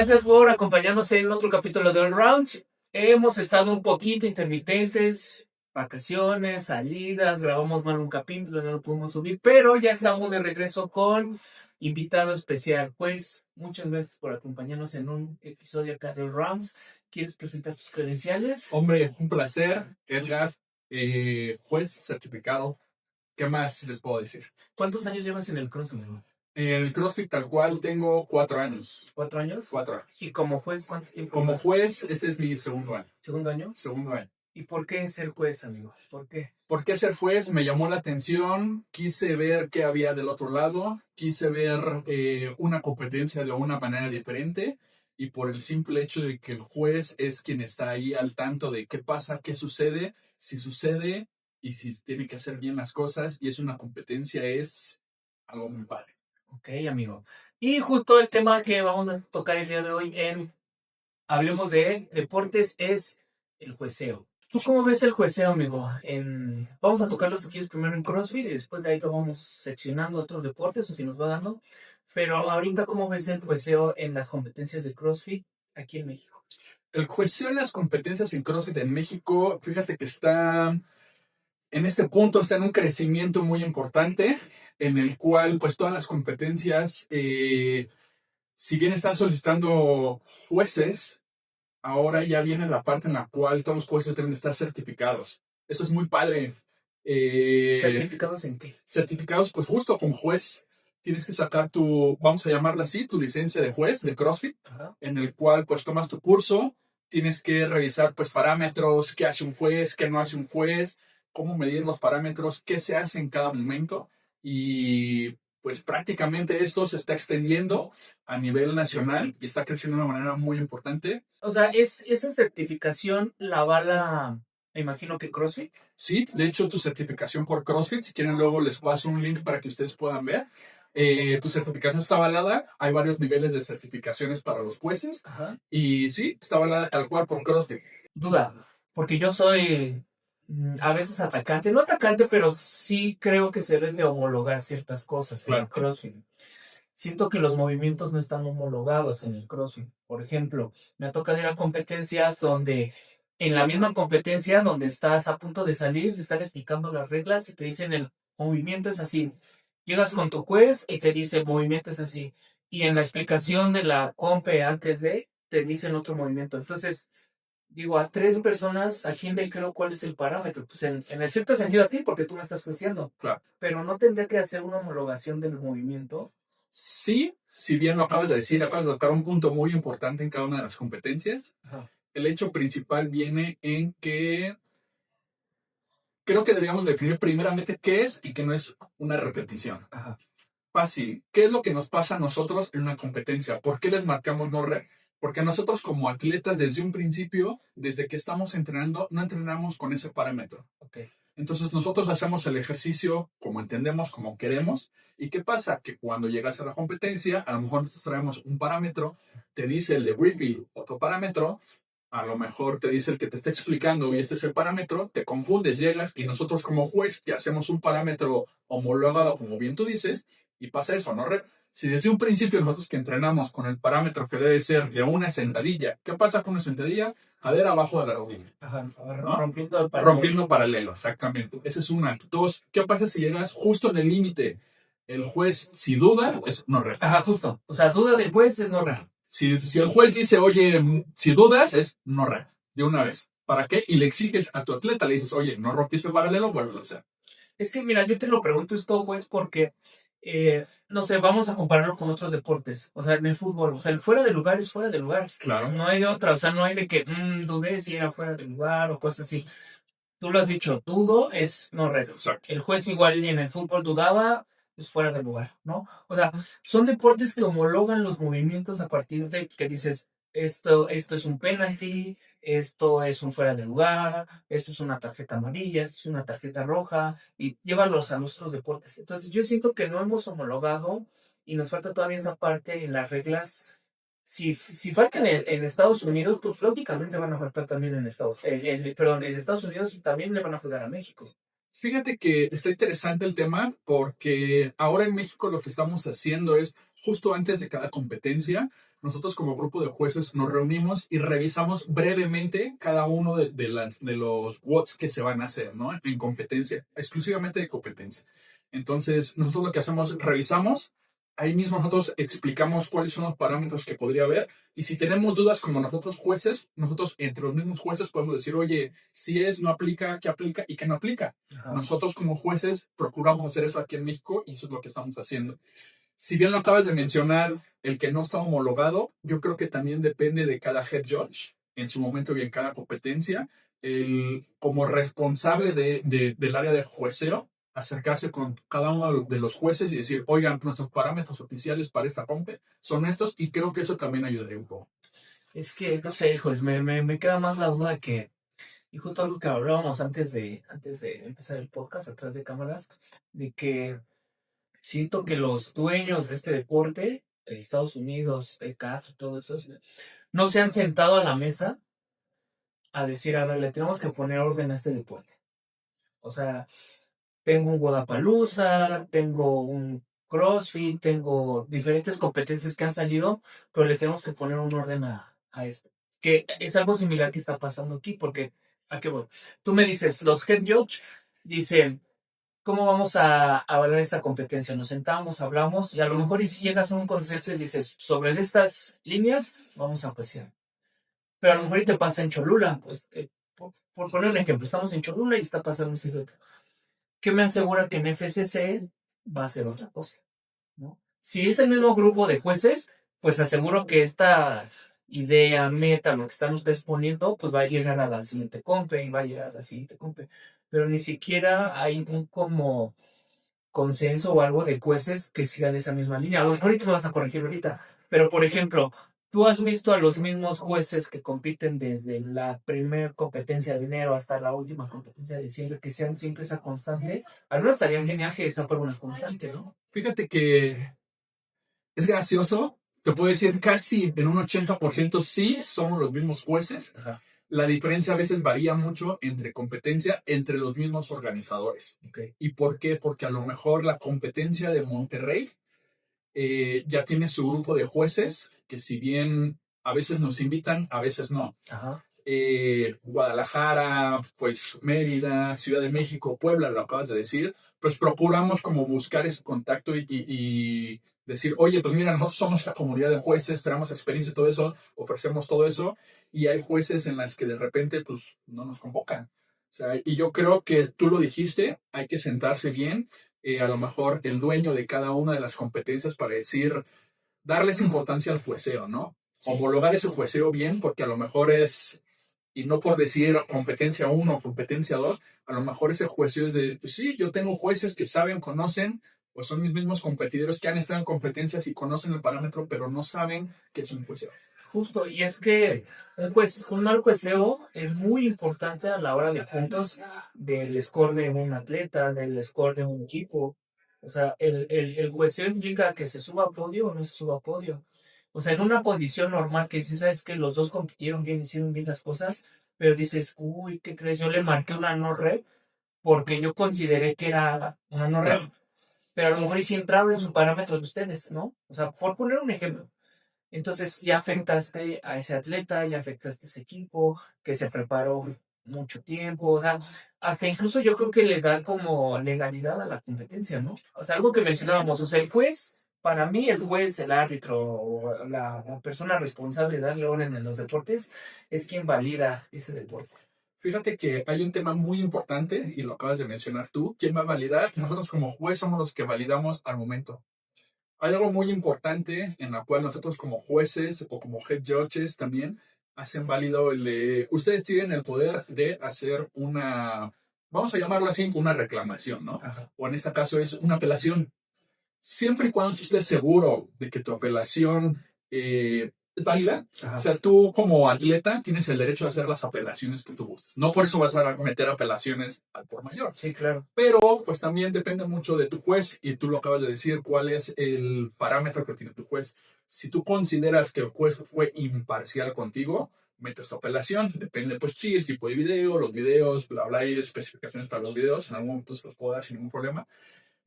Gracias por acompañarnos en otro capítulo de All Round. Hemos estado un poquito intermitentes, vacaciones, salidas, grabamos mal un capítulo, no lo pudimos subir, pero ya estamos de regreso con invitado especial. Pues muchas gracias por acompañarnos en un episodio acá de All Rounds. ¿Quieres presentar tus credenciales? Hombre, un placer, Edgar, juez certificado. ¿Qué más les puedo decir? ¿Cuántos años llevas en el CrossFit? El CrossFit tal cual tengo 4 años. ¿4 años? 4 años. ¿Y como juez cuánto tiempo? Como juez, este es mi segundo año. ¿Segundo año? Segundo año. ¿Y por qué ser juez, amigo? ¿Por qué? ¿Por qué ser juez? Me llamó la atención, quise ver qué había del otro lado, quise ver una competencia de una manera diferente y por el simple hecho de que el juez es quien está ahí al tanto de qué pasa, qué sucede, si sucede y si tiene que hacer bien las cosas y es una competencia, es algo muy padre. Ok, amigo. Y justo el tema que vamos a tocar el día de hoy en Hablemos de Deportes es el jueceo. ¿Tú cómo ves el jueceo, amigo? Vamos a tocar los aquí primero en CrossFit y después de ahí lo vamos seccionando otros deportes o si nos va dando. Pero ahorita, ¿cómo ves el jueceo en las competencias de CrossFit aquí en México? El jueceo en las competencias en CrossFit en México, fíjate que está en este punto, está en un crecimiento muy importante en el cual pues todas las competencias, si bien están solicitando jueces, ahora ya viene la parte en la cual todos los jueces deben estar certificados. Eso es muy padre. ¿Certificados en qué? Certificados, pues justo como juez. Tienes que sacar tu, vamos a llamarla así, tu licencia de juez de CrossFit, Ajá. en el cual pues tomas tu curso, tienes que revisar pues parámetros, qué hace un juez, qué no hace un juez, cómo medir los parámetros, qué se hace en cada momento y pues prácticamente esto se está extendiendo a nivel nacional y está creciendo de una manera muy importante. O sea, esa certificación la avala, me imagino que CrossFit. Sí, de hecho tu certificación por CrossFit, si quieren luego les paso un link para que ustedes puedan ver. Tu certificación está avalada, hay varios niveles de certificaciones para los jueces. Ajá. Y sí, está avalada tal cual por CrossFit. Duda, porque yo soy a veces atacante, no atacante, pero sí creo que se deben de homologar ciertas cosas en el Claro. CrossFit. Siento que los movimientos no están homologados en el CrossFit. Por ejemplo, me ha tocado ir a competencias donde, en la misma competencia, donde estás a punto de salir, de estar explicando las reglas y te dicen el movimiento es así. Llegas con tu juez y te dice el movimiento es así. Y en la explicación de la compe antes de, te dicen otro movimiento. Entonces, digo, a 3 personas, ¿a quién le creo cuál es el parámetro? Pues en cierto sentido a ti, porque tú me estás juiciando. Claro. Pero no tendría que hacer una homologación del movimiento. Sí, si bien lo acabas de decir, acabas de tocar un punto muy importante en cada una de las competencias. Ajá. El hecho principal viene en que creo que deberíamos definir primeramente qué es y qué no es una repetición. Ajá. Fácil. ¿Qué es lo que nos pasa a nosotros en una competencia? ¿Por qué les marcamos no re? Porque nosotros como atletas desde un principio, desde que estamos entrenando, no entrenamos con ese parámetro. Okay. Entonces nosotros hacemos el ejercicio como entendemos, como queremos. ¿Y qué pasa? Que cuando llegas a la competencia, a lo mejor nosotros traemos un parámetro, te dice el de review otro parámetro, a lo mejor te dice el que te está explicando y este es el parámetro, te confundes, llegas y nosotros como juez que hacemos un parámetro homologado, como bien tú dices, y pasa eso, ¿no? Si desde un principio nosotros que entrenamos con el parámetro que debe ser de una sentadilla, ¿qué pasa con una sentadilla? Cadera abajo de la rodilla. Ajá. ¿No? Rompiendo el paralelo. Rompiendo paralelo, exactamente. Ese es una. Dos, ¿qué pasa si llegas justo en el límite? El juez, si duda, es no real. Ajá, justo. O sea, duda del juez es no real. Si el juez dice, oye, si dudas, es no real. De una vez. ¿Para qué? Y le exiges a tu atleta, le dices, oye, no rompiste paralelo, vuelve a hacer. Es que, mira, yo te lo pregunto esto, juez, porque, no sé, vamos a compararlo con otros deportes. O sea, en el fútbol, o sea, el fuera de lugar es fuera de lugar. Claro. No hay de otra, o sea, no hay de que dudé si era fuera de lugar o cosas así. Tú lo has dicho, dudo es no real. Exacto. El juez igual en el fútbol dudaba, es fuera de lugar, ¿no? O sea, son deportes que homologan los movimientos a partir de que dices, esto es un penalti, esto es un fuera de lugar, esto es una tarjeta amarilla, esto es una tarjeta roja, y llévalos a nuestros deportes. Entonces, yo siento que no hemos homologado y nos falta todavía esa parte en las reglas. Si faltan en Estados Unidos, pues lógicamente van a faltar también en perdón, en Estados Unidos también le van a faltar a México. Fíjate que está interesante el tema porque ahora en México lo que estamos haciendo es, justo antes de cada competencia, nosotros como grupo de jueces nos reunimos y revisamos brevemente cada uno de los WOTs que se van a hacer, ¿no? En competencia, exclusivamente de competencia. Entonces, nosotros lo que hacemos, revisamos, ahí mismo nosotros explicamos cuáles son los parámetros que podría haber y si tenemos dudas como nosotros jueces, nosotros entre los mismos jueces podemos decir, oye, si es, no aplica, qué aplica y qué no aplica. Ajá. Nosotros como jueces procuramos hacer eso aquí en México y eso es lo que estamos haciendo. Si bien lo acabas de mencionar, el que no está homologado, yo creo que también depende de cada head judge en su momento y en cada competencia. Como responsable del área de jueceo, acercarse con cada uno de los jueces y decir, oigan, nuestros parámetros oficiales para esta compe son estos, y creo que eso también ayudaría un poco. Es que, no sé, hijos, me queda más la duda que, y justo algo que hablábamos antes de empezar el podcast, atrás de cámaras, de que siento que los dueños de este deporte, de Estados Unidos, de Castro, todo eso, no se han sentado a la mesa a decir, a ver, le tenemos que poner orden a este deporte. O sea, tengo un Guadalajara, tengo un CrossFit, tengo diferentes competencias que han salido, pero le tenemos que poner un orden a esto. Que es algo similar que está pasando aquí, porque, ¿a qué voy? Tú me dices, los head judge dicen, ¿cómo vamos a evaluar esta competencia? Nos sentamos, hablamos, y a lo mejor y si llegas a un consenso y dices, sobre estas líneas, vamos a presionar. Pero a lo mejor y te pasa en Cholula, pues, por poner un ejemplo, estamos en Cholula y está pasando un sitio. ¿Qué me asegura que en FCC va a ser otra cosa? ¿No? Si es el mismo grupo de jueces, pues aseguro que esta idea, meta, lo que están ustedes poniendo, pues va a llegar a la siguiente compe y va a llegar a la siguiente compe. Pero ni siquiera hay un como consenso o algo de jueces que sigan esa misma línea. A lo mejor ahorita me vas a corregir ahorita, pero por ejemplo, tú has visto a los mismos jueces que compiten desde la primera competencia de enero hasta la última competencia de diciembre, que sean siempre esa constante. Al menos estaría genial que esa fuera una constante, ¿no? Fíjate que es gracioso, te puedo decir casi en un 80% sí somos los mismos jueces. Ajá. La diferencia a veces varía mucho entre competencia entre los mismos organizadores. Okay. ¿Y por qué? Porque a lo mejor la competencia de Monterrey ya tiene su grupo de jueces que si bien a veces nos invitan, a veces no. Ajá. Guadalajara, pues Mérida, Ciudad de México, Puebla, lo acabas de decir, pues procuramos como buscar ese contacto y decir, oye, pues mira, nosotros somos la comunidad de jueces, tenemos experiencia y todo eso, ofrecemos todo eso, y hay jueces en las que de repente pues no nos convocan. O sea, y yo creo que tú lo dijiste, hay que sentarse bien, a lo mejor el dueño de cada una de las competencias para decir, darles importancia al jueceo, ¿no? Homologar ese jueceo bien, porque a lo mejor es, y no por decir competencia 1 o competencia 2, a lo mejor ese juecio es de, pues sí, yo tengo jueces que saben, conocen, pues son mis mismos competidores que han estado en competencias y conocen el parámetro, pero no saben qué es un jueceo. Justo, y es que un mal jueceo es muy importante a la hora de puntos del score de un atleta, del score de un equipo. O sea, el jueceo implica que se suba a podio o no se suba a podio. O sea, en una condición normal que dices, sabes que los dos compitieron bien, hicieron bien las cosas, pero dices, uy, ¿qué crees? Yo le marqué una no red porque yo consideré que era una no red. Claro. Pero a lo mejor y si entraron en su parámetro de ustedes, ¿no? O sea, por poner un ejemplo. Entonces ya afectaste a ese atleta, ya afectaste a ese equipo que se preparó mucho tiempo, o sea, hasta incluso yo creo que le da como legalidad a la competencia, ¿no? O sea, algo que mencionábamos, o sea, el juez, para mí el juez, el árbitro, o la persona responsable de darle orden en los deportes, es quien valida ese deporte. Fíjate que hay un tema muy importante y lo acabas de mencionar tú. ¿Quién va a validar? Nosotros como juez somos los que validamos al momento. Hay algo muy importante en la cual nosotros como jueces o como head judges también hacen válido el de, ustedes tienen el poder de hacer una, vamos a llamarlo así, una reclamación, ¿no? Ajá. O en este caso es una apelación. Siempre y cuando tú estés seguro de que tu apelación es válida, Ajá. o sea, tú como atleta tienes el derecho de hacer las apelaciones que tú gustes. No por eso vas a meter apelaciones al por mayor. Sí, claro. Pero pues también depende mucho de tu juez y tú lo acabas de decir, cuál es el parámetro que tiene tu juez. Si tú consideras que el juez fue imparcial contigo, metes tu apelación. Depende, pues sí, el tipo de video, los videos, bla, bla, hay especificaciones para los videos. En algún momento se los puedo dar sin ningún problema.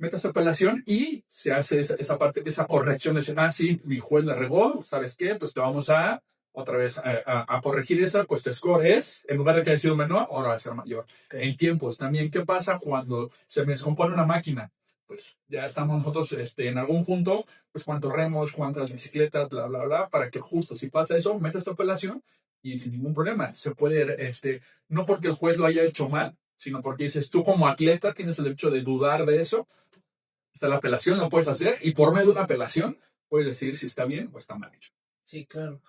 metes tu apelación y se hace esa parte, esa corrección de decir, ah, sí, mi juez la regó, ¿sabes qué? Pues te vamos a otra vez a corregir esa, pues tu score es, en lugar de que haya sido menor, ahora va a ser mayor. Okay. En tiempos también, ¿qué pasa cuando se me descompone una máquina? Pues ya estamos nosotros en algún punto, pues cuántos remos, cuántas bicicletas, bla, bla, bla, para que justo si pasa eso, metas tu apelación y sin ningún problema. Se puede, no porque el juez lo haya hecho mal, sino porque dices, tú como atleta tienes el derecho de dudar de eso. Está la apelación, lo puedes hacer y por medio de una apelación puedes decidir si está bien o está mal hecho. Sí, claro.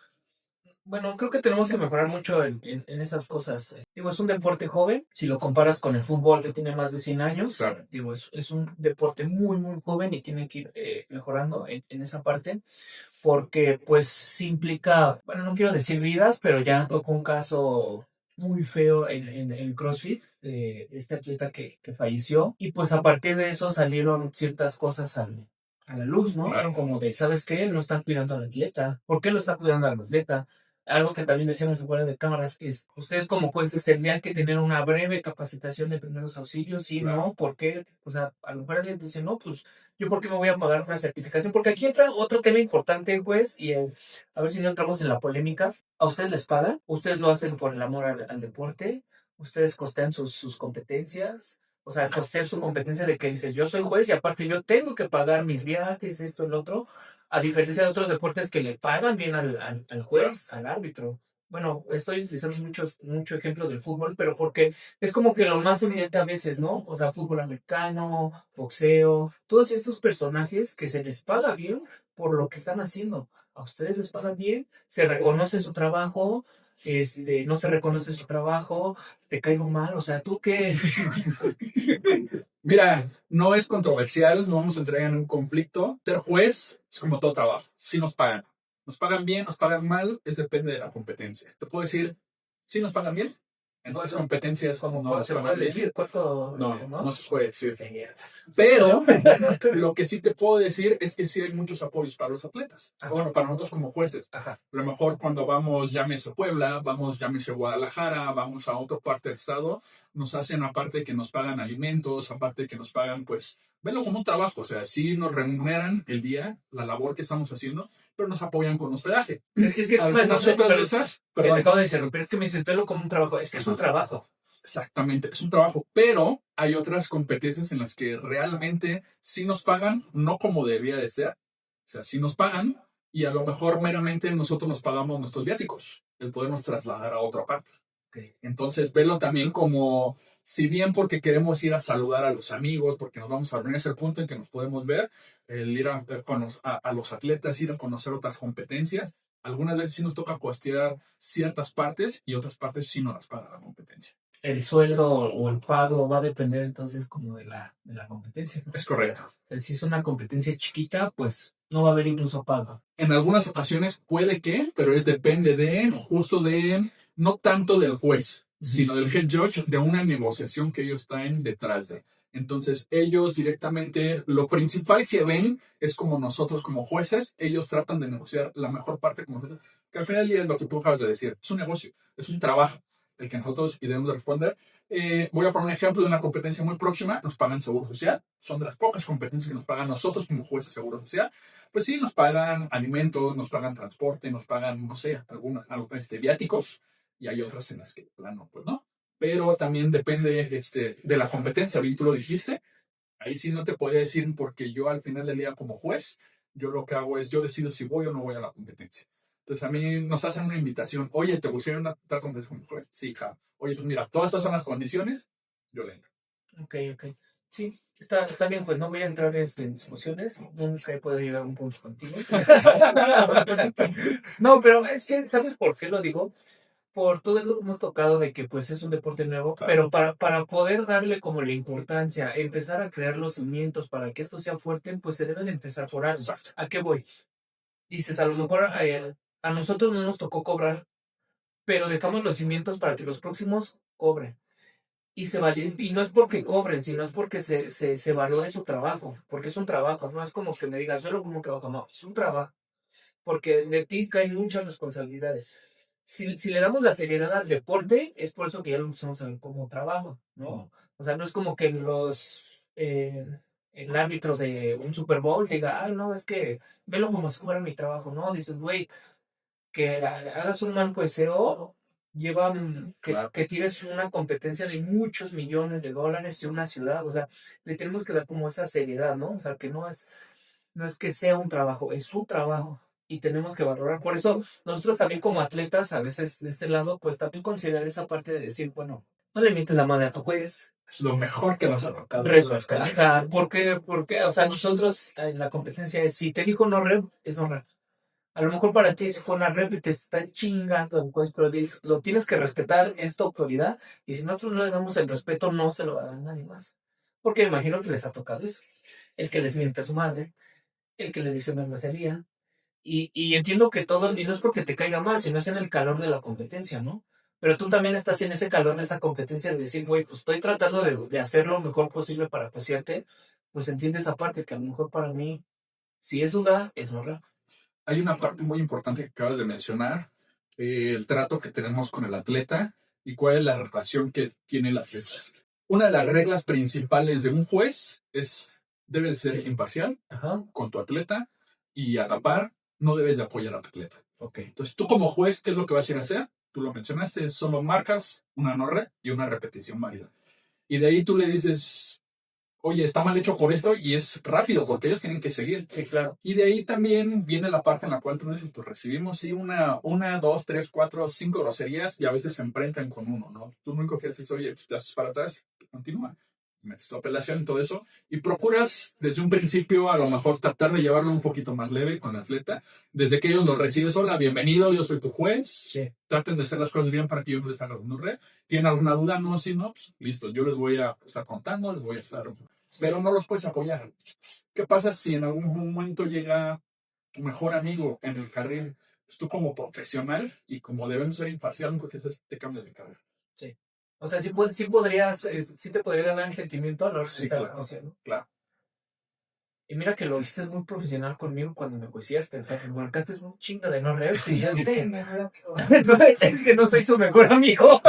Bueno, creo que tenemos que mejorar mucho en esas cosas. Digo, es un deporte joven, si lo comparas con el fútbol que tiene más de 100 años, Claro. digo, es un deporte muy, muy joven y tiene que ir mejorando en esa parte, porque pues sí implica, bueno, no quiero decir vidas, pero ya tocó un caso muy feo en el CrossFit de este atleta que falleció, y pues a partir de eso salieron ciertas cosas a la luz, ¿no? Claro. Como de, ¿sabes qué? No están cuidando al atleta. ¿Por qué lo está cuidando al atleta? Algo que también decíamos fuera de cámaras es, ustedes como jueces tendrían que tener una breve capacitación de primeros auxilios, ¿sí? Claro. ¿No? ¿Por qué? O sea, a lo mejor alguien dice, no, pues, ¿yo por qué me voy a pagar una certificación? Porque aquí entra otro tema importante, juez, y a ver si no entramos en la polémica. ¿A ustedes les pagan? ¿Ustedes lo hacen por el amor al deporte? ¿Ustedes costean sus competencias? O sea, costear su competencia de que dices, yo soy juez y aparte yo tengo que pagar mis viajes, esto, el otro, a diferencia de otros deportes que le pagan bien al juez, al árbitro. Bueno, estoy utilizando mucho ejemplo del fútbol, pero porque es como que lo más evidente a veces, ¿no? O sea, fútbol americano, boxeo, todos estos personajes que se les paga bien por lo que están haciendo. A ustedes les pagan bien, se reconoce su trabajo, no se reconoce su trabajo, te caigo mal, o sea, ¿tú qué? Mira, no es controversial, no vamos a entrar en un conflicto. Ser juez es como todo trabajo. Sí nos pagan. Nos pagan bien, nos pagan mal, es depende de la competencia. Te puedo decir, sí nos pagan bien. Entonces, competencias como no nos ¿Se pagan puede bien. decir cuánto? No, ¿No? no se puede decir. Qué mierda. Pero lo que sí te puedo decir es que sí hay muchos apoyos para los atletas. Ajá. Bueno, para nosotros como jueces. Ajá. A lo mejor cuando vamos, llámese Puebla, vamos, llámese Guadalajara, vamos a otra parte del estado, nos hacen aparte que nos pagan alimentos, aparte que nos pagan, pues, venlo como un trabajo. O sea, sí nos remuneran el día, la labor que estamos haciendo, pero nos apoyan con hospedaje. Es que, Algunas otras de esas, te perdón. acabo de interrumpir, es que me dices pelo como un trabajo, es que es un trabajo. Exactamente, es un trabajo, pero hay otras competencias en las que realmente sí nos pagan, no como debería de ser. O sea, sí nos pagan y a lo mejor meramente nosotros nos pagamos nuestros viáticos, el podernos trasladar a otra parte. Okay. Entonces, verlo también como, si bien porque queremos ir a saludar a los amigos, porque nos vamos a reunir, es el punto en que nos podemos ver, el ir a los atletas, ir a conocer otras competencias. Algunas veces sí nos toca costear ciertas partes y otras partes sí nos las paga la competencia. El sueldo o el pago va a depender entonces como de la competencia, ¿no? Es correcto. O sea, si es una competencia chiquita, pues no va a haber incluso pago. En algunas ocasiones puede que, pero depende de, justo de, no tanto del juez, sino del head judge, de una negociación que ellos traen detrás de. Entonces, ellos directamente, lo principal que ven es como nosotros como jueces, ellos tratan de negociar la mejor parte como jueces, que al final del día es lo que tú acabas de decir, es un negocio, es un trabajo, el que nosotros y debemos de responder. Voy a poner un ejemplo de una competencia muy próxima, nos pagan seguro social, son de las pocas competencias que nos pagan nosotros como jueces seguro social. Pues sí, nos pagan alimentos, nos pagan transporte, nos pagan, no sé, algunos viáticos, y hay otras en las que, plano, pues no. Pero también depende de la competencia, bien tú lo dijiste. Ahí sí no te podría decir porque yo al final del día como juez, yo lo que hago es, yo decido si voy o no voy a la competencia. Entonces a mí nos hacen una invitación, oye, ¿te pusieron a tal competencia como juez? Sí, ja. Oye, pues mira, todas estas son las condiciones, yo le entro. Ok, ok. Sí, está bien, pues no voy a entrar en discusiones. Nunca he podido llegar a un punto contigo. No, pero es que, ¿sabes por qué lo digo? Por todo eso que hemos tocado de que pues es un deporte nuevo, Claro. pero para poder darle como la importancia, empezar a crear los cimientos para que esto sea fuerte, pues se debe de empezar por algo. Exacto. ¿A qué voy? Dices, a lo mejor a nosotros no nos tocó cobrar, pero dejamos los cimientos para que los próximos cobren. Y y no es porque cobren, sino es porque se valore su trabajo, porque es un trabajo, no es como que me digas, yo lo como un trabajo, no, es un trabajo, porque de ti caen muchas responsabilidades. Si le damos la seriedad al deporte, es por eso que ya lo empezamos a ver como trabajo, ¿no? O sea, no es como que el árbitro de un Super Bowl diga, ay, no, es que velo como si fuera mi trabajo, ¿no? Dices, güey, que hagas un mal jueceo lleva Claro. que tires una competencia de muchos millones de dólares de una ciudad, o sea, le tenemos que dar como esa seriedad, ¿no? O sea, que no es que sea un trabajo, es su trabajo y tenemos que valorar. Por eso nosotros también como atletas, a veces de este lado, pues también considerar esa parte de decir, bueno, no le mientes la madre a tu juez. Es lo mejor que nos ha tocado. Ajá, ¿por qué? Porque, o sea, nosotros en la competencia es, si te dijo no rep, es no rep. A lo mejor para ti si fue una rep y te está chingando el juez, pero lo tienes que respetar, es tu autoridad, y si nosotros no le damos el respeto, no se lo va a dar nadie más. Porque me imagino que les ha tocado eso. El que les miente a su madre, el que les dice una grosería, y entiendo que todo, y no es porque te caiga mal, sino es en el calor de la competencia, ¿no? Pero tú también estás en ese calor de esa competencia de decir, güey, pues estoy tratando de hacer lo mejor posible para apreciarte, pues entiende esa parte que a lo mejor para mí, si es duda, es no. Hay una parte muy importante que acabas de mencionar, el trato que tenemos con el atleta y cuál es la relación que tiene el atleta. Una de las reglas principales de un juez es, debes ser imparcial Ajá. con tu atleta y a la par no debes de apoyar a tu atleta. Ok. Entonces tú como juez, ¿qué es lo que vas a ir a hacer? Tú lo mencionaste, solo marcas una no re y una repetición válida. Y de ahí tú le dices, oye, está mal hecho por esto y es rápido porque ellos tienen que seguir. Sí, claro. Y de ahí también viene la parte en la cual tú dices, pues recibimos sí una, dos, tres, cuatro, cinco groserías y a veces se enfrentan con uno, ¿no? Tú lo único que haces, oye, pues te haces para atrás, continúa, metes tu apelación y todo eso y procuras desde un principio a lo mejor tratar de llevarlo un poquito más leve con el atleta. Desde que ellos lo recibes, hola, bienvenido, yo soy tu juez. Sí. Traten de hacer las cosas bien para que yo no les haga un red. ¿Tienen alguna duda? No, sí, no, pues, listo, yo les voy a estar contando, les voy a estar, pero no los puedes apoyar. ¿Qué pasa si en algún momento llega tu mejor amigo en el carril? Pues tú como profesional y como debemos ser imparcial, lo que haces te cambias de carril. Sí. O sea, sí podrías, sí te podría ganar el sentimiento a la hora de Sí, estar claro, negociando. claro. Y mira que lo hiciste muy profesional conmigo cuando me juiciaste. O sea, que me marcaste un chingo de no reps y ya dije, no, es que no soy su mejor amigo.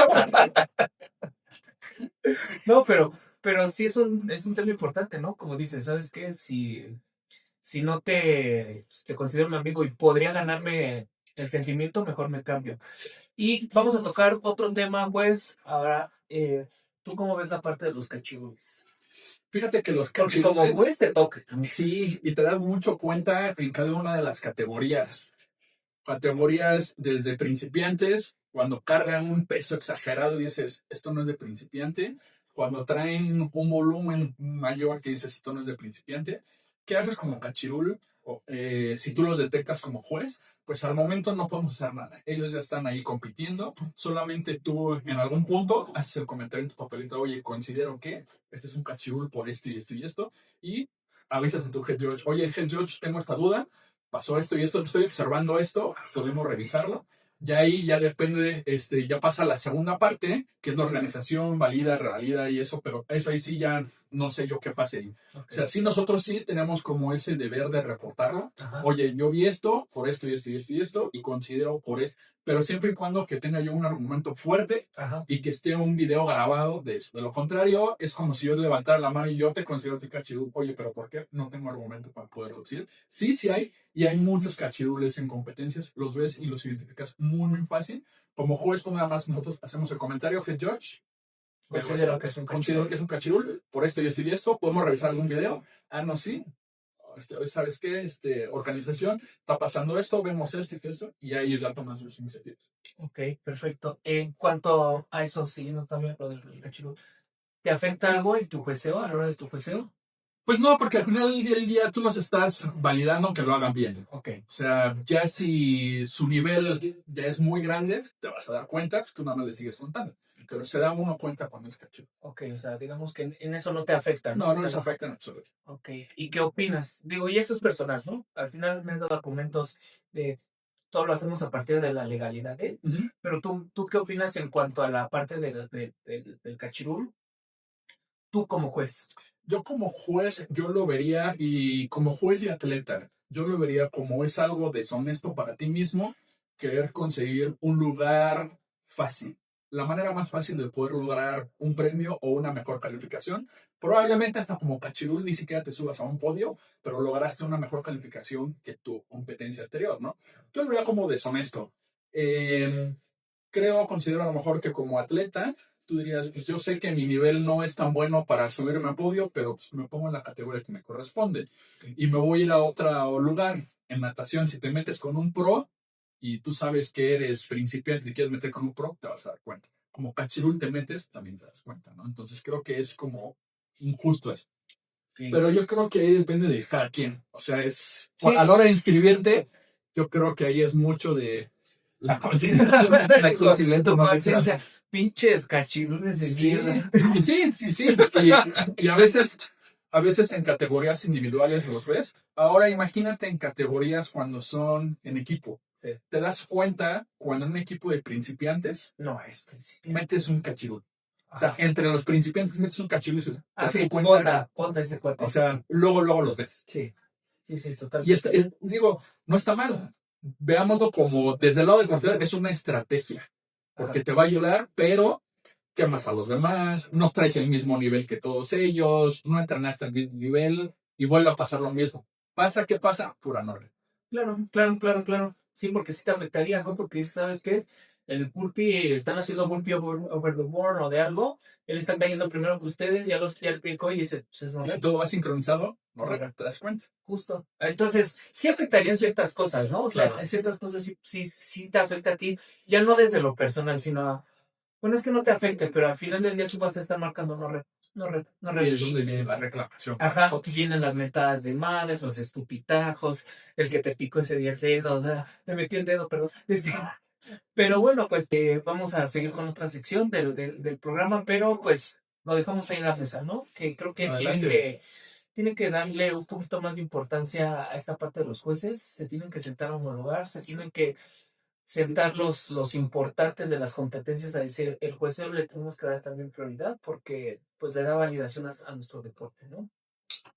No, pero sí es un tema importante, ¿no? Como dices, ¿sabes qué? Si no te considero mi amigo y podría ganarme el sentimiento, mejor me cambio. Y vamos a tocar otro tema, pues, ahora, ¿tú cómo ves la parte de los cachirules? Fíjate que los Porque como juez cachirules, te toca. sí, y te das mucho cuenta en cada una de las categorías. Categorías desde principiantes, cuando cargan un peso exagerado y dices, esto no es de principiante. Cuando traen un volumen mayor que dices, esto no es de principiante. ¿Qué haces como cachirul? Si tú los detectas como juez, pues al momento no podemos hacer nada. Ellos ya están ahí compitiendo. Solamente tú en algún punto haces el comentario en tu papelito, oye, considero que este es un cachirul por esto y esto y esto. Y avisas a tu head judge, oye, head judge, tengo esta duda, pasó esto y esto, estoy observando esto, podemos revisarlo. Ya ahí ya depende, ya pasa la segunda parte, que es la organización, valida, revalida y eso, pero eso ahí sí ya no sé yo qué pase ahí. Okay. O sea, sí nosotros sí tenemos como ese deber de reportarlo. Ajá. Oye, yo vi esto, por esto y esto y esto y esto, y considero por esto, pero siempre y cuando que tenga yo un argumento fuerte. Ajá. Y que esté un video grabado de eso. De lo contrario, es como si yo levantara la mano y yo te considero ti cachirul. Oye, pero ¿por qué? No tengo argumento para poderlo decir. Sí, sí hay, y hay muchos cachirules en competencias, los ves y los identificas muy, muy fácil. Como juez, pues nada más nosotros hacemos el comentario, head judge, considero que es un cachirul, por esto y esto y esto, podemos revisar algún video. Ah, no, sí. ¿Sabes qué? Organización, está pasando esto, vemos esto y esto, y ahí ya toman sus iniciativas. Ok, perfecto. En cuanto a eso, sí, no también lo del cachirul. ¿Te afecta algo en tu jueceo, a la hora de tu jueceo? Pues no, porque al final del día tú los estás validando que lo hagan bien. Ok. O sea, ya si su nivel ya es muy grande, te vas a dar cuenta, pues tú nada más le sigues contando. Pero se da uno cuenta cuando es cachorro. Ok, o sea, digamos que en eso no te afecta, ¿no? No, O no sea, les afecta en absoluto. Ok, ¿y qué opinas? Digo, y eso es personal, ¿no? Al final me has dado argumentos de todo lo hacemos a partir de la legalidad, ¿eh? Ujú. Pero tú ¿qué opinas en cuanto a la parte del cachirul? Tú como juez. Yo como juez, yo lo vería, y como juez y atleta, yo lo vería como es algo deshonesto para ti mismo querer conseguir un lugar fácil. la manera más fácil de poder lograr un premio o una mejor calificación. Probablemente hasta como cachirul ni siquiera te subas a un podio, pero lograste una mejor calificación que tu competencia anterior, ¿no? Yo lo veía como deshonesto. Eh, considero a lo mejor que como atleta, tú dirías, pues yo sé que mi nivel no es tan bueno para subirme a podio, pero pues, me pongo en la categoría que me corresponde y me voy a ir a otro lugar. En natación, si te metes con un pro y tú sabes que eres principiante y quieres meter con un pro, te vas a dar cuenta. Como cachirul te metes, también te das cuenta, ¿no? Entonces creo que es como injusto eso. Sí. Pero yo creo que ahí depende de cada quien. O sea, Sí. a la hora de inscribirte, yo creo que ahí es mucho de la consideración de La conocimiento. tu conciencia, pinches cachirules de mierda. Sí. Y a veces en categorías individuales los ves. Ahora imagínate en categorías cuando son en equipo. Sí. Te das cuenta cuando en un equipo de principiantes No, es principiante. metes un cachirul. O sea, entre los principiantes metes un cachirul y se te Así, das cuenta. ponta ese cuate. O sea, luego los ves. Sí, total. Y digo, no está mal. Veámoslo como desde el lado del corredor, es una estrategia. Porque te va a ayudar, pero quemas a los demás, no traes el mismo nivel que todos ellos, no entrenaste al mismo nivel y vuelve a pasar lo mismo. ¿Qué pasa? Pura norte. Claro. Sí, porque sí te afectaría, ¿no? Porque ¿sabes qué? El burpee, están haciendo burpee over the board o de algo, él está cayendo primero que ustedes, ya el picó y dice, pues es Y si normal. todo va sincronizado, no Correcto. te das cuenta. Justo. Entonces, sí afectarían ciertas cosas, ¿no? O sea, Claro. en ciertas cosas sí te afecta a ti, ya no desde lo personal, sino bueno, es que no te afecte, pero al final del día tú vas a estar marcando no red. Y es donde viene la reclamación. Ajá, vienen las metadas de madres, los estupitajos, el que te picó ese día el dedo, o sea, me metí el dedo, perdón. Pero bueno, pues vamos a seguir con otra sección del programa, pero pues lo dejamos ahí en la mesa, ¿no? Que creo que tienen que darle un poquito más de importancia a esta parte de los jueces, se tienen que sentar a homologar, se tienen que sentar los importantes de las competencias a decir, el jueceo le tenemos que dar también prioridad porque pues le da validación a nuestro deporte, ¿no?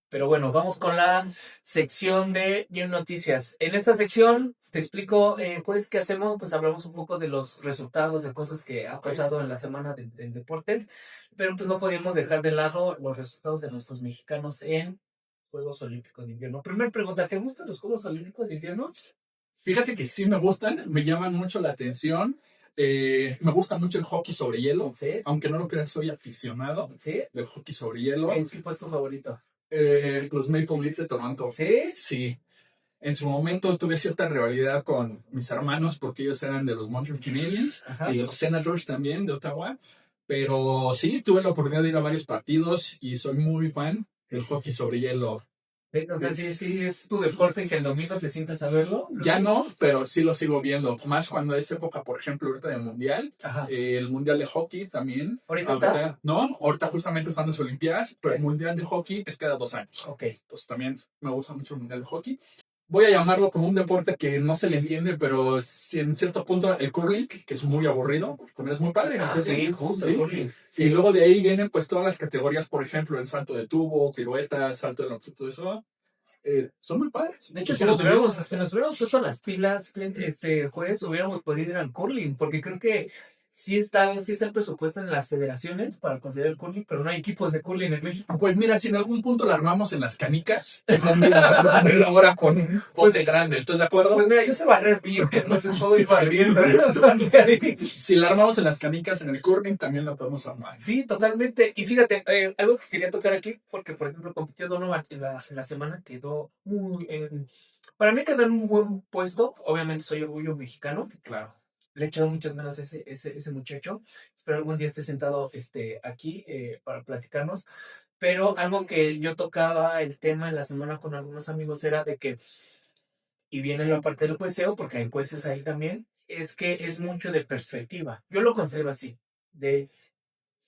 Pero bueno, vamos con la sección de New Noticias. En esta sección te explico, pues, ¿qué hacemos? Pues hablamos un poco de los resultados, de cosas que ha pasado en la semana del deporte, pero pues no podíamos dejar de lado los resultados de nuestros mexicanos en Juegos Olímpicos de Invierno. Primera pregunta, ¿te gustan los Juegos Olímpicos de Invierno? Fíjate que sí me gustan, me llaman mucho la atención. Me gusta mucho el hockey sobre hielo. ¿Sí? Aunque no lo creas, soy aficionado ¿Sí? del hockey sobre hielo. ¿Qué equipo es tu favorito? Los Maple Leafs de Toronto. ¿Sí? Sí. En su momento tuve cierta rivalidad con mis hermanos porque ellos eran de los Montreal Canadiens. Ajá. Y de los Senators también de Ottawa. Pero sí, tuve la oportunidad de ir a varios partidos y soy muy fan del hockey sobre hielo. O sea, sí, es tu deporte en que el domingo te sientas a verlo. Ya no, pero sí lo sigo viendo. Más cuando es época, por ejemplo, ahorita de mundial. El mundial de hockey también. ¿Ahorita está? No, ahorita justamente están las Olimpiadas, pero el mundial de hockey es cada 2 años. Ok. Entonces también me gusta mucho el mundial de hockey. Voy a llamarlo como un deporte que no se le entiende, pero en cierto punto el curling, que es muy aburrido, también es muy padre. Sí, justo, ¿sí? El curling. Sí. Y luego de ahí vienen pues todas las categorías, por ejemplo, el salto de tubo, piruetas, salto de longitud, todo eso. Son muy padres. De hecho, si nos hubiéramos puesto las pilas, jueves, hubiéramos podido ir al curling, porque creo que sí está el presupuesto en las federaciones para considerar el curling, pero no hay equipos de curling en México. Pues mira, si en algún punto la armamos en las canicas, ahora con un bote grande, ¿estás de acuerdo? Pues mira, yo sé barrer bien, entonces puedo ir barriendo. Si la armamos en las canicas en el curling, también la podemos armar. Sí, totalmente. Y fíjate, algo que quería tocar aquí, porque por ejemplo compitió Donovan en la semana, quedó para mí quedó en un buen puesto. Obviamente soy orgullo mexicano. Claro. Le he echado muchas ganas a ese muchacho. Espero algún día esté sentado aquí para platicarnos. Pero algo que yo tocaba el tema en la semana con algunos amigos era de que, y viene la parte del jueceo, porque hay jueces ahí también, es que es mucho de perspectiva. Yo lo considero así, de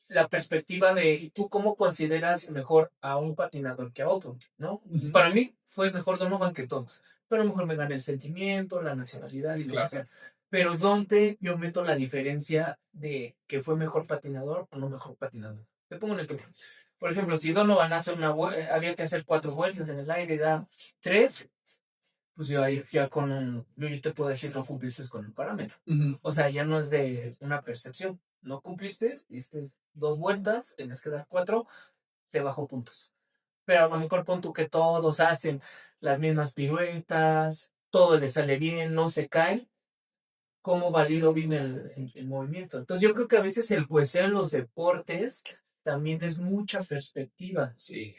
la perspectiva de tú cómo consideras mejor a un patinador que a otro, ¿no? Uh-huh. Para mí fue mejor Donovan que todos, pero a lo mejor me gana el sentimiento, la nacionalidad y lo que sea. Pero ¿dónde yo meto la diferencia de que fue mejor patinador o no mejor patinador? Te pongo un ejemplo. Por ejemplo, si Donovan hace había que hacer 4 vueltas en el aire y da 3, pues yo ahí ya yo te puedo decir no cumpliste con el parámetro. Uh-huh. O sea, ya no es de una percepción. no cumpliste, diste 2 vueltas, tienes que dar 4, te bajo puntos. Pero a lo mejor pon tú que todos hacen las mismas piruetas, todo les sale bien, no se caen, ¿cómo valido bien el movimiento? Entonces yo creo que a veces el jueceo en los deportes también es mucha perspectiva. Sí,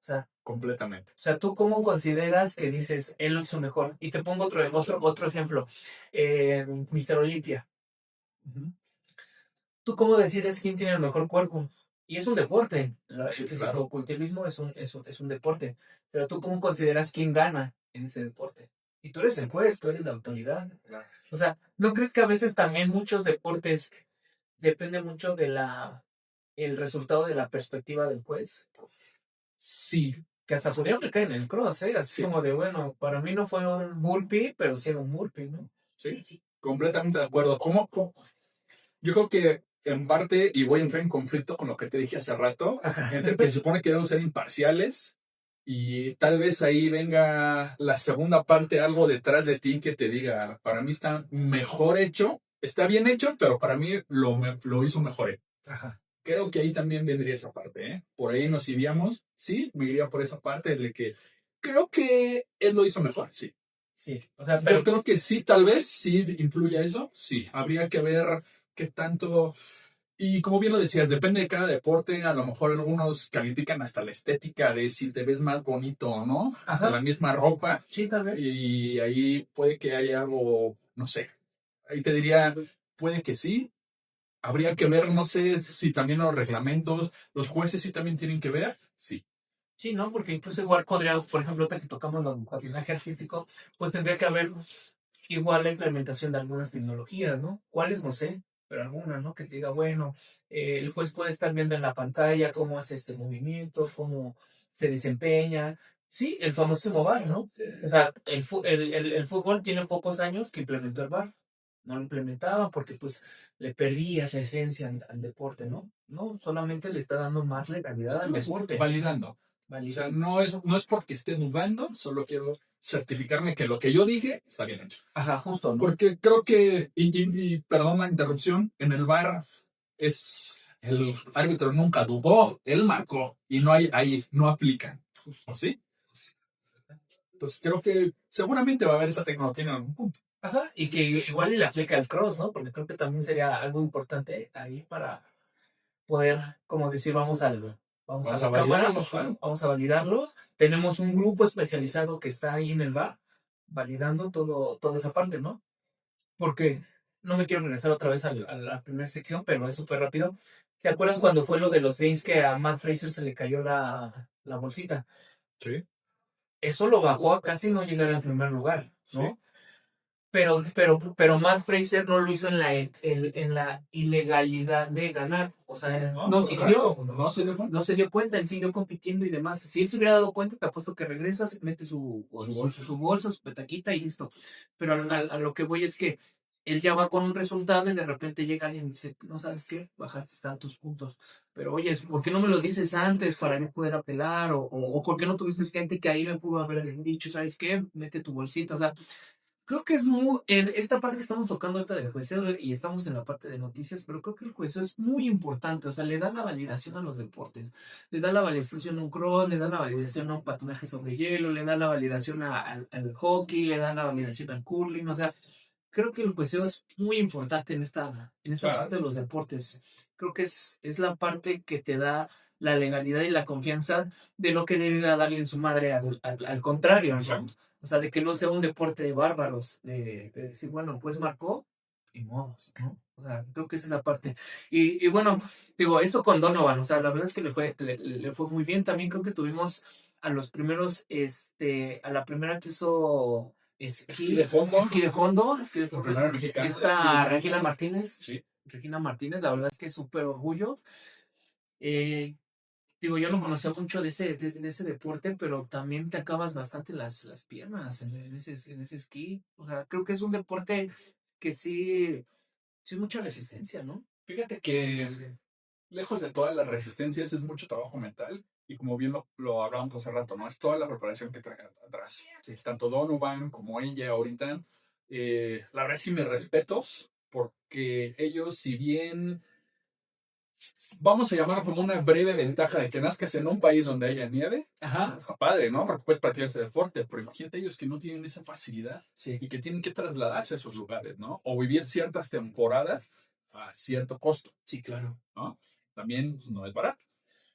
O sea, completamente. ¿tú cómo consideras que dices, él lo hizo mejor? Y te pongo otro ejemplo. Mr. Olympia. Ujú. ¿Tú cómo decides quién tiene el mejor cuerpo? Y es un deporte. Sí, El claro. fisicoculturismo es un deporte. Pero tú cómo consideras quién gana en ese deporte. Y tú eres el juez, tú eres la autoridad. Claro. O sea, ¿no crees que a veces también muchos deportes depende mucho de el resultado de la perspectiva del juez? Sí, Que hasta podría aplicar en el cross, ¿eh? Así sí, como de, bueno, para mí no fue un burpee, pero sí era un burpee, ¿no? sí, completamente de acuerdo. Yo creo que en parte, y voy a entrar en conflicto con lo que te dije hace rato, entre que se supone que debemos ser imparciales y tal vez ahí venga la segunda parte, algo detrás de ti que te diga, para mí está mejor hecho, está bien hecho, pero para mí lo hizo mejor. Ajá. Creo que ahí también vendría esa parte, ¿eh? Por ahí nos iríamos, sí, me iría por esa parte de que creo que él lo hizo mejor, sí. Sí, o sea, Yo pero creo que sí, tal vez sí influya eso, sí. Habría que ver qué tanto. Y como bien lo decías, depende de cada deporte. A lo mejor algunos califican hasta la estética de si te ves más bonito o no, hasta ajá, la misma ropa. sí, tal vez. Y ahí puede que haya algo, no sé. Ahí te diría, puede que sí. Habría que ver, no sé si también los reglamentos, los jueces sí también tienen que ver. Sí. Sí, ¿no? Porque incluso igual podría, por ejemplo, ahorita que tocamos el patinaje artístico, pues tendría que haber igual la implementación de algunas tecnologías, ¿no? ¿Cuáles? No sé, pero alguna, ¿no? Que te diga, bueno, el juez puede estar viendo en la pantalla cómo hace este movimiento, cómo se desempeña. Sí, el famosísimo VAR, ¿no? O sea, el fútbol tiene pocos años que implementó el VAR. No lo implementaba porque pues le perdía esa esencia al deporte, ¿no? No, solamente le está dando más legalidad al deporte. Validando. O sea, Validando. no es porque esté dudando, solo quiero certificarme que lo que yo dije está bien hecho. Ajá, justo, ¿no? Porque creo que, y perdón la interrupción, en el VAR el árbitro nunca dudó, él marcó y no hay, ahí no aplican. ¿O sí? Entonces creo que seguramente va a haber esa tecnología en algún punto. Ajá, y que igual le aplica el cross, ¿no? Porque creo que también sería algo importante ahí para poder, como decir, vamos a Vamos a la cámara, validarlo, claro. vamos a validarlo. Tenemos un grupo especializado que está ahí en el bar validando toda esa parte, ¿no? Porque no me quiero regresar otra vez a la primera sección, pero es súper rápido. ¿Te acuerdas cuando fue lo de los games que a Matt Fraser se le cayó la bolsita? Sí, Eso lo bajó a casi no llegar al primer lugar, sí. ¿no? Pero Matt Fraser no lo hizo en la ilegalidad de ganar. O sea, No, no correcto. siguió, No se le fue. no se dio cuenta, él siguió compitiendo y demás. Si él se hubiera dado cuenta, te apuesto que regresa, se mete Su bolsa. su bolsa, su petaquita y listo. Pero a lo que voy es que él ya va con un resultado y de repente llega alguien y dice, no sabes qué, bajaste tantos puntos. Pero oye, ¿por qué no me lo dices antes para yo poder apelar? O ¿por qué no tuviste gente que ahí me pudo haber dicho, sabes qué, mete tu bolsita? O sea, creo que es esta parte que estamos tocando ahorita del jueceo y estamos en la parte de noticias, pero creo que el jueceo es muy importante, o sea, le da la validación a los deportes, le da la validación a un cross, le da la validación a un patinaje sobre hielo, le da la validación al hockey, le da la validación al curling, o sea, creo que el jueceo es muy importante en esta Claro. parte de los deportes. Creo que es la parte que te da la legalidad y la confianza de no querer ir a darle en su madre al contrario, ¿no? Exacto. O sea, de que no sea un deporte de bárbaros, de decir, bueno, pues marcó y modos, ¿no? O sea, creo que es esa parte. Y bueno, digo, eso con Donovan, o sea, la verdad es que le fue muy bien. También creo que tuvimos a los primeros, a la primera que hizo Esquí de fondo. esquí de fondo, Primera mexicana. esta Regina Martínez. Sí. Regina Martínez, la verdad es que es súper orgullo. Eh, Digo, yo no conocía mucho de ese deporte, pero también te acabas bastante las piernas en ese esquí. O sea, creo que es un deporte que sí es mucha resistencia, ¿no? Fíjate que lejos de todas las resistencias es mucho trabajo mental y como bien lo hablábamos hace rato, ¿no? Es toda la preparación que trae atrás. Sí. Tanto Donovan como ella ahorita. La verdad es que mis respetos porque ellos, si bien vamos a llamarlo como una breve ventaja de que nazcas en un país donde haya nieve, Ajá. está padre, ¿no? Porque puedes practicar ese deporte, pero imagínate ellos que no tienen esa facilidad Sí. y que tienen que trasladarse a esos lugares, ¿no? O vivir ciertas temporadas a cierto costo, Sí, claro. ¿no? También pues, no es barato.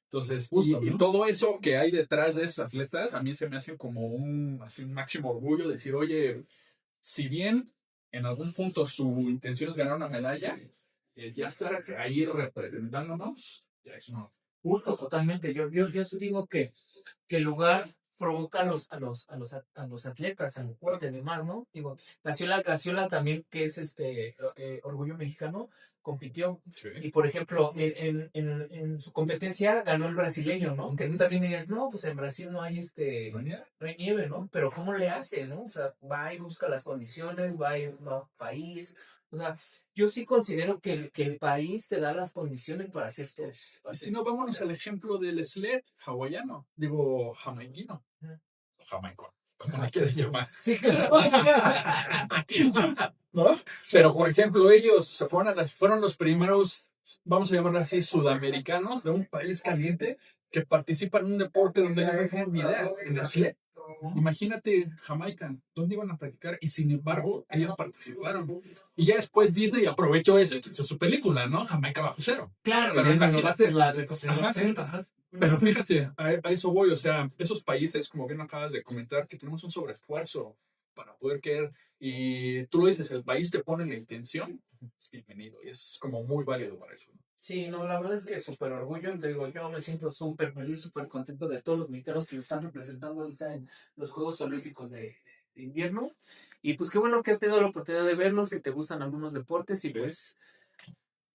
Entonces, Justo, y ¿no? todo eso que hay detrás de esos atletas, a mí se me hace como así un máximo orgullo decir, oye, si bien en algún punto su intención es ganar una medalla, ya estar ahí representándonos, ya es no. Justo, totalmente. Yo sí digo que el lugar provoca a los atletas, al deporte y demás, ¿no? Digo, Gaciola también, que es orgullo mexicano, compitió. Sí. Y por ejemplo, en su competencia ganó el brasileño, ¿no? Que tú también dirías, no, pues en Brasil no hay no hay nieve, ¿no? Pero ¿cómo le hace, no? O sea, va y busca las condiciones, va al país. O sea, yo sí considero que el país te da las condiciones para hacer todo. Y si no, vámonos al ejemplo del sled hawaiano, digo, jamaiquino, Ujú. jamaico, como la quieres llamar. Sí, claro. ¿No? Pero, por ejemplo, ellos fueron los primeros, vamos a llamarlo así, sudamericanos de un país caliente que participan en un deporte donde ellos no tienen ni idea, en el sled. Imagínate Jamaica, ¿dónde iban a practicar? Y sin embargo, ellos participaron. Y ya después Disney aprovechó eso, hizo su película, ¿no? Jamaica bajo cero. Claro, Pero imagínate, la ajá. Pero fíjate, a eso voy, o sea, esos países, como bien acabas de comentar, que tenemos un sobreesfuerzo para poder querer, y tú lo dices, el país te pone la intención, es bienvenido, y es como muy válido para eso, ¿no? Sí, no, la verdad es que súper orgullo, te digo, yo me siento súper feliz, súper contento de todos los mexicanos que están representando ahorita en los Juegos Olímpicos de invierno. Y pues qué bueno que has tenido la oportunidad de verlos, que te gustan algunos deportes y pues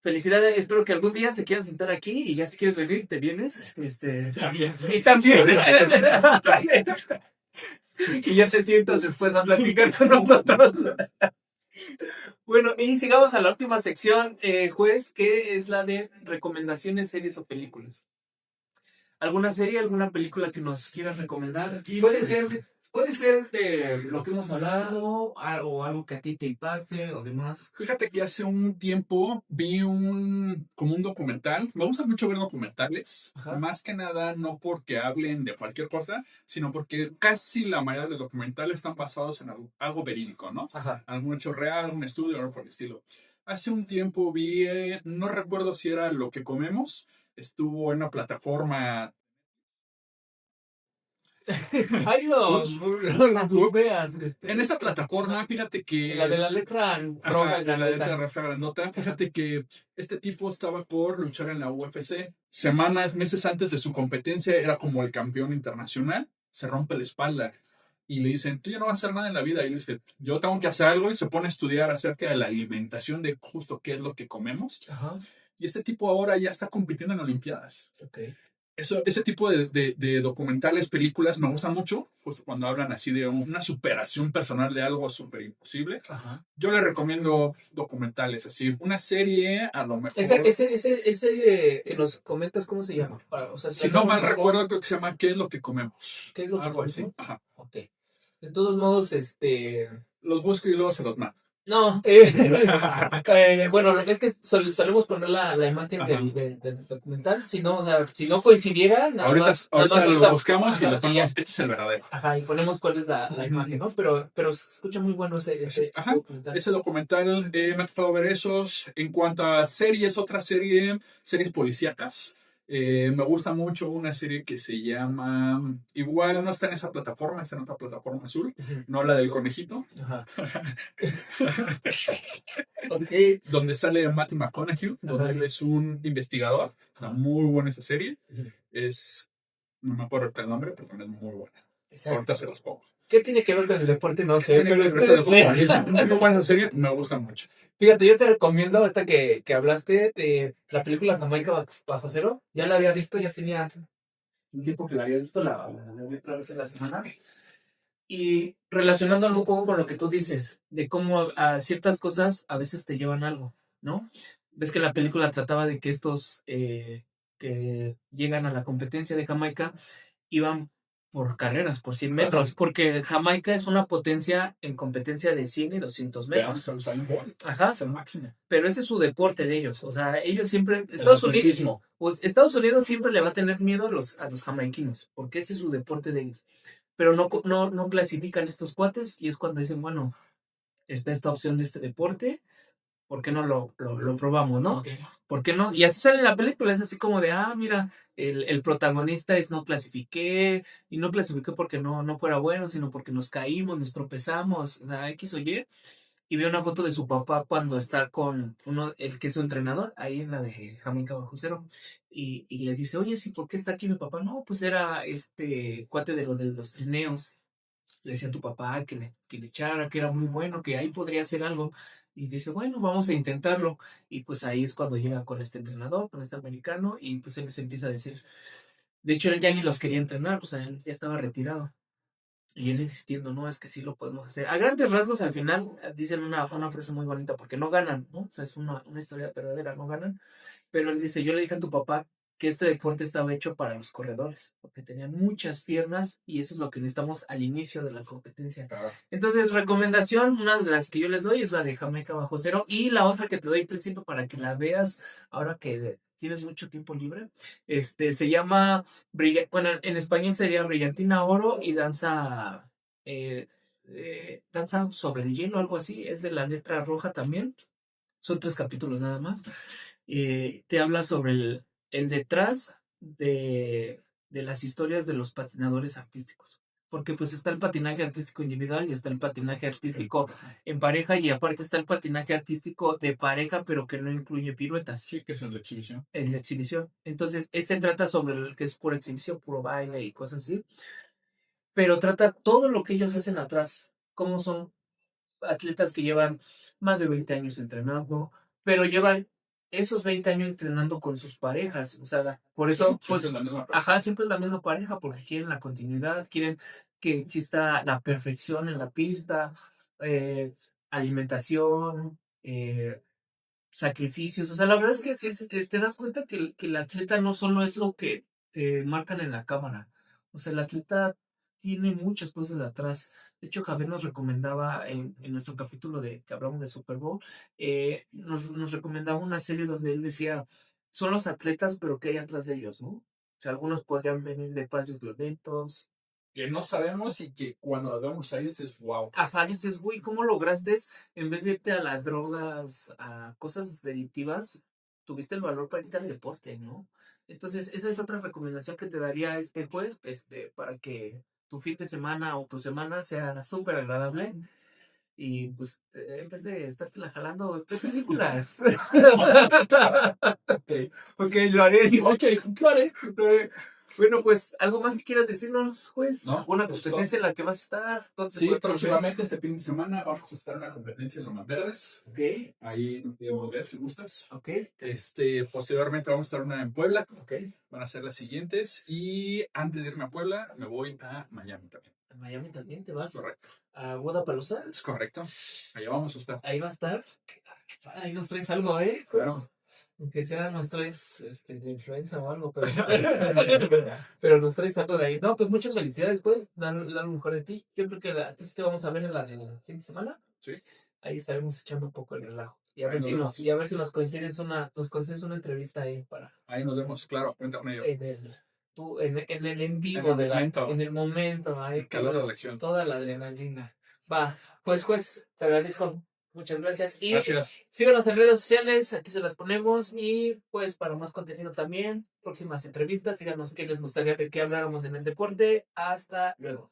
felicidades, espero que algún día se quieran sentar aquí y ya si quieres venir, te vienes. También. Y también. Y ya te sientas después a platicar con nosotros. Bueno, y sigamos a la última sección, juez, que es la de recomendaciones, series o películas. ¿Alguna serie, alguna película que nos quieras recomendar? Puede ser de lo que hemos hablado, o algo que a ti te impacte o demás. Fíjate que hace un tiempo vi como un documental. Me gusta mucho ver documentales, Ajá. más que nada no porque hablen de cualquier cosa, sino porque casi la mayoría de los documentales están basados en algo verídico, ¿no? Ajá. Algún hecho real, un estudio, algo por el estilo. Hace un tiempo vi, no recuerdo si era Lo que comemos, estuvo en una plataforma. Ay, no, Ups, no ups. veas. En esa plataforma, fíjate que La de la letra roja ajá, la letra grandota. Rafa Grandota. Fíjate que este tipo estaba por luchar en la UFC. Semanas, meses antes de su competencia, era como el campeón internacional. Se rompe la espalda y le dicen, tú ya no vas a hacer nada en la vida. Y le dice, yo tengo que hacer algo y se pone a estudiar acerca de la alimentación, de justo qué es lo que comemos. Ajá. Y este tipo ahora ya está compitiendo en Olimpiadas. Ok. Ese tipo de documentales, películas, me gustan mucho, justo cuando hablan así de una superación personal de algo súper imposible. Ajá. Yo les recomiendo documentales, así, una serie, a lo mejor. Ese que nos comentas, ¿cómo se llama? O sea, Si no mal recuerdo, creo que se llama ¿Qué es lo que comemos? ¿Qué es lo que Algo así. comemos? Ajá. Ok. De todos modos, Los busco y luego se los mando. no, bueno, es que solemos poner la imagen Ajá. del documental, o sea, si no coincidiera, Ahorita lo buscamos y ajá, les ponemos, este es el verdadero. ajá, y ponemos cuál es la imagen, ¿no? Pero se escucha muy bueno ese Ajá, documental. ese documental, me ha tocado ver esos. En cuanto a series, series policíacas. Me gusta mucho una serie que se llama, igual no está en esa plataforma, está en otra plataforma azul, Ujú. no la del conejito, Ajá. Ok. donde sale Matthew McConaughey, donde Ajá. él es un investigador. Está muy buena esa serie. Ujú. No me acuerdo el nombre, pero también es muy buena. Exacto. Ahorita se los pongo. ¿Qué tiene que ver con el deporte? No sé, Tiene pero que ver ustedes con vean. es muy buena esa serie, me gusta mucho. Fíjate, yo te recomiendo, ahorita que hablaste de la película Jamaica bajo cero, ya la había visto, ya tenía un tiempo que la había visto, la vi otra vez en la semana. Y relacionándolo un poco con lo que tú dices, de cómo a ciertas cosas a veces te llevan algo, ¿no? Ves que la película trataba de que estos que llegan a la competencia de Jamaica iban por carreras, por 100 metros, porque Jamaica es una potencia en competencia de 100 y 200 metros. Veamos al Usain Bolt, Ajá, es el máximo. pero ese es su deporte de ellos. O sea, ellos siempre, El atletismo. Estados Unidos siempre le va a tener miedo a los jamaiquinos, porque ese es su deporte de ellos. Pero no clasifican estos cuates y es cuando dicen, bueno, está esta opción de este deporte, ¿por qué no lo probamos, no? Ok. ¿Por qué no? Y así sale la película, es así como de, mira, el protagonista es no clasifiqué, y no clasifiqué porque no fuera bueno, sino porque nos caímos, nos tropezamos, X o Y, y ve una foto de su papá cuando está con el que es su entrenador, ahí en la de Jamaica Bajo Cero, y le dice, oye, sí, ¿por qué está aquí mi papá? No, pues era este cuate de los trineos, le decía a tu papá que le echara, que era muy bueno, que ahí podría hacer algo. Y dice, bueno, vamos a intentarlo. Y pues ahí es cuando llega con este entrenador, con este americano, y pues él se empieza a decir, de hecho él ya ni los quería entrenar, o sea, él ya estaba retirado. Y él insistiendo, no, es que sí lo podemos hacer. A grandes rasgos, al final, dicen una frase muy bonita, porque no ganan, ¿no? O sea, es una historia verdadera, no ganan. Pero él dice, yo le dije a tu papá que este deporte estaba hecho para los corredores, porque tenían muchas piernas y eso es lo que necesitamos al inicio de la competencia. Claro. Entonces, recomendación, una de las que yo les doy es la de Jamaica Bajo Cero y la otra que te doy, Príncipe, para que la veas ahora que tienes mucho tiempo libre, se llama, bueno, en español sería Brillantina Oro y eh, Danza sobre el hielo, algo así, es de la letra roja también. Son 3 capítulos nada más. Te habla sobre el detrás de las historias de los patinadores artísticos. Porque pues está el patinaje artístico individual y está el patinaje artístico en pareja y aparte está el patinaje artístico de pareja pero que no incluye piruetas. Sí, que es el de exhibición. Es la exhibición. Entonces, trata sobre el que es pura exhibición, puro baile y cosas así. Pero trata todo lo que ellos hacen atrás. Cómo son atletas que llevan más de 20 años entrenando, pero llevan esos 20 años entrenando con sus parejas. O sea, por eso, Sí, pues, siempre es la misma persona. ajá, siempre es la misma pareja, porque quieren la continuidad, quieren que exista la perfección en la pista, alimentación, sacrificios. O sea, la verdad es que te das cuenta que el atleta no solo es lo que te marcan en la cámara. O sea, el atleta tiene muchas cosas de atrás. De hecho, Javier nos recomendaba en nuestro capítulo de que hablamos de Super Bowl, nos recomendaba una serie donde él decía, son los atletas, pero ¿qué hay atrás de ellos, no? O sea, algunos podrían venir de padres violentos. Que no sabemos y que cuando lo vemos ahí dices, wow. Ajá, dices, güey, ¿cómo lograste, en vez de irte a las drogas, a cosas delictivas, tuviste el valor para irte al deporte, ¿no? Entonces, esa es otra recomendación que te daría este juez, para que tu fin de semana o tu semana sea súper agradable y pues en vez de estarte la jalando, ve películas. Ok, lo haré. Ok, claro. Bueno, pues, ¿algo más que quieras decirnos, juez? No, ¿Alguna pues, competencia en la que vas a estar? ¿Dónde se Sí, puede conocer? próximamente este fin de semana vamos a estar en una competencia en Lomas Verdes. Ok, Ahí nos podemos ver si gustas. ok, Posteriormente vamos a estar una en Puebla. ok. Van a ser las siguientes. Y antes de irme a Puebla, me voy a Miami también. En Miami también te Es vas correcto. a Guadalajara. Es correcto. Allá vamos a estar. Ahí va a estar. Qué padre, ahí nos traes algo, ¿eh? Claro. Aunque sea nos traes de influenza o algo, pero, pero nos traes algo de ahí. No, pues muchas felicidades, pues, dar lo mejor de ti. Yo creo que a ti sí te vamos a ver en la del fin de semana. Sí. Ahí estaremos echando un poco el relajo. Y a Ahí ver nos si vemos. nos coincides nos coincides una entrevista ahí para Ahí nos vemos, claro. Cuenta con ello. en el en vivo En el momento. en el momento, ahí El calor de que la elección. toda la adrenalina. Va, pues, te agradezco. Muchas gracias. Y Gracias. síganos en redes sociales, aquí se las ponemos. Y pues para más contenido también, próximas entrevistas, díganos qué les gustaría de qué habláramos en el deporte. Hasta luego.